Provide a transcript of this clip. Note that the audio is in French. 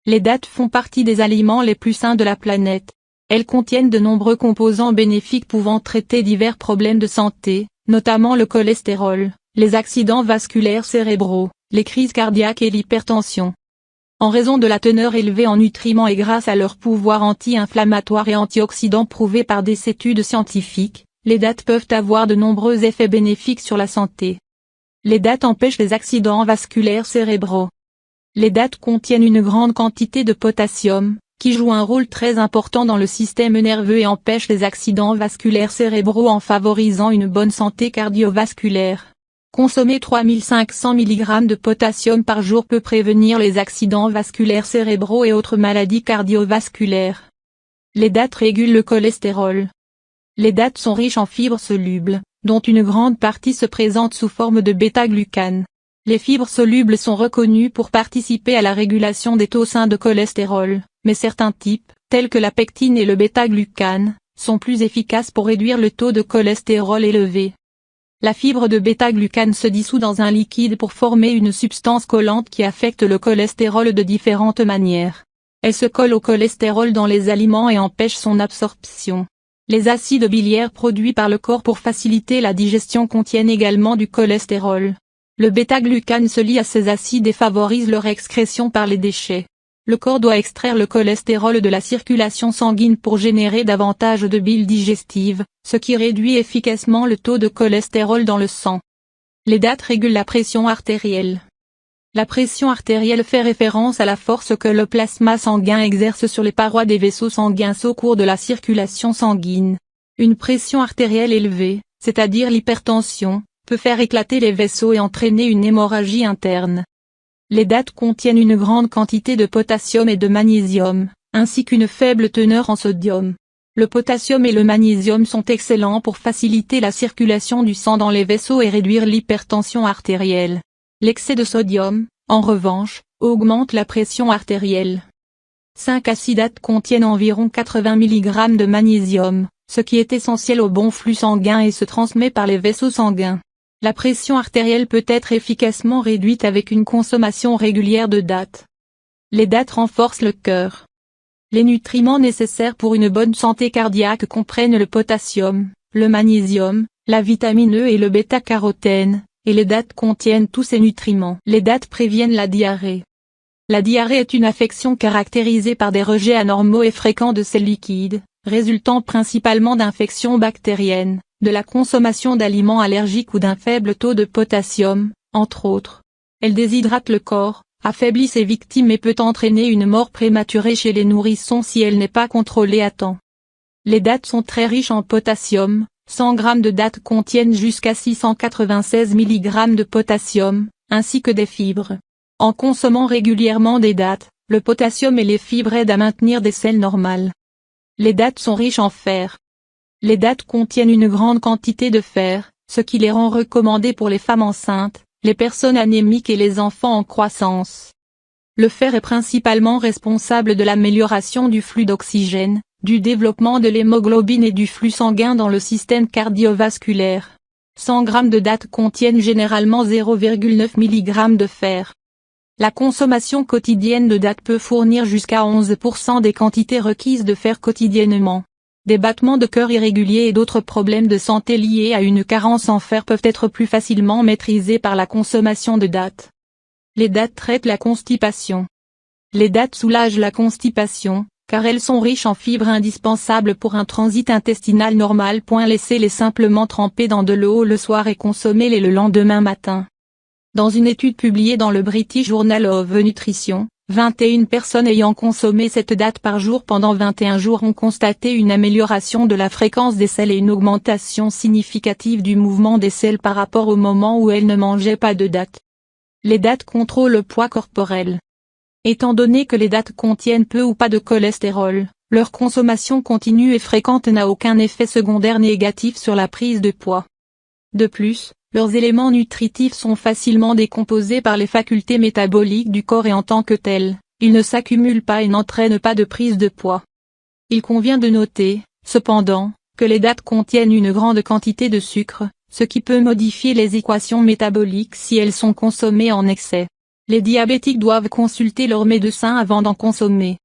Les dattes font partie des aliments les plus sains de la planète. Elles contiennent de nombreux composants bénéfiques pouvant traiter divers problèmes de santé, notamment le cholestérol, les accidents vasculaires cérébraux, les crises cardiaques et l'hypertension. En raison de la teneur élevée en nutriments et grâce à leur pouvoir anti-inflammatoire et antioxydant prouvé par des études scientifiques, les dattes peuvent avoir de nombreux effets bénéfiques sur la santé. Les dattes empêchent les accidents vasculaires cérébraux. Les dattes contiennent une grande quantité de potassium, qui joue un rôle très important dans le système nerveux et empêche les accidents vasculaires cérébraux en favorisant une bonne santé cardiovasculaire. Consommer 3500 mg de potassium par jour peut prévenir les accidents vasculaires cérébraux et autres maladies cardiovasculaires. Les dattes régulent le cholestérol. Les dattes sont riches en fibres solubles, dont une grande partie se présente sous forme de bêta-glucane. Les fibres solubles sont reconnues pour participer à la régulation des taux sains de cholestérol, mais certains types, tels que la pectine et le bêta-glucane, sont plus efficaces pour réduire le taux de cholestérol élevé. La fibre de bêta-glucane se dissout dans un liquide pour former une substance collante qui affecte le cholestérol de différentes manières. Elle se colle au cholestérol dans les aliments et empêche son absorption. Les acides biliaires produits par le corps pour faciliter la digestion contiennent également du cholestérol. Le bêta-glucane se lie à ces acides et favorise leur excrétion par les déchets. Le corps doit extraire le cholestérol de la circulation sanguine pour générer davantage de bile digestive, ce qui réduit efficacement le taux de cholestérol dans le sang. Les dattes régulent la pression artérielle. La pression artérielle fait référence à la force que le plasma sanguin exerce sur les parois des vaisseaux sanguins au cours de la circulation sanguine. Une pression artérielle élevée, c'est-à-dire l'hypertension, peut faire éclater les vaisseaux et entraîner une hémorragie interne. Les dattes contiennent une grande quantité de potassium et de magnésium, ainsi qu'une faible teneur en sodium. Le potassium et le magnésium sont excellents pour faciliter la circulation du sang dans les vaisseaux et réduire l'hypertension artérielle. L'excès de sodium, en revanche, augmente la pression artérielle. 5 acidates contiennent environ 80 mg de magnésium, ce qui est essentiel au bon flux sanguin et se transmet par les vaisseaux sanguins. La pression artérielle peut être efficacement réduite avec une consommation régulière de dattes. Les dattes renforcent le cœur. Les nutriments nécessaires pour une bonne santé cardiaque comprennent le potassium, le magnésium, la vitamine E et le bêta-carotène, et les dattes contiennent tous ces nutriments. Les dattes préviennent la diarrhée. La diarrhée est une affection caractérisée par des rejets anormaux et fréquents de sels liquides, résultant principalement d'infections bactériennes, de la consommation d'aliments allergiques ou d'un faible taux de potassium, entre autres. Elle déshydrate le corps, affaiblit ses victimes et peut entraîner une mort prématurée chez les nourrissons si elle n'est pas contrôlée à temps. Les dattes sont très riches en potassium, 100 g de dattes contiennent jusqu'à 696 mg de potassium, ainsi que des fibres. En consommant régulièrement des dattes, le potassium et les fibres aident à maintenir des selles normales. Les dattes sont riches en fer. Les dattes contiennent une grande quantité de fer, ce qui les rend recommandées pour les femmes enceintes, les personnes anémiques et les enfants en croissance. Le fer est principalement responsable de l'amélioration du flux d'oxygène, du développement de l'hémoglobine et du flux sanguin dans le système cardiovasculaire. 100 g de dattes contiennent généralement 0,9 mg de fer. La consommation quotidienne de dattes peut fournir jusqu'à 11% des quantités requises de fer quotidiennement. Des battements de cœur irréguliers et d'autres problèmes de santé liés à une carence en fer peuvent être plus facilement maîtrisés par la consommation de dattes. Les dattes traitent la constipation. Les dattes soulagent la constipation, car elles sont riches en fibres indispensables pour un transit intestinal normal. Laissez-les simplement tremper dans de l'eau le soir et consommez-les le lendemain matin. Dans une étude publiée dans le British Journal of Nutrition, 21 personnes ayant consommé cette datte par jour pendant 21 jours ont constaté une amélioration de la fréquence des selles et une augmentation significative du mouvement des selles par rapport au moment où elles ne mangeaient pas de dattes. Les dattes contrôlent le poids corporel. Étant donné que les dattes contiennent peu ou pas de cholestérol, leur consommation continue et fréquente n'a aucun effet secondaire négatif sur la prise de poids. De plus, leurs éléments nutritifs sont facilement décomposés par les facultés métaboliques du corps et en tant que tels, ils ne s'accumulent pas et n'entraînent pas de prise de poids. Il convient de noter, cependant, que les dattes contiennent une grande quantité de sucre, ce qui peut modifier les équations métaboliques si elles sont consommées en excès. Les diabétiques doivent consulter leur médecin avant d'en consommer.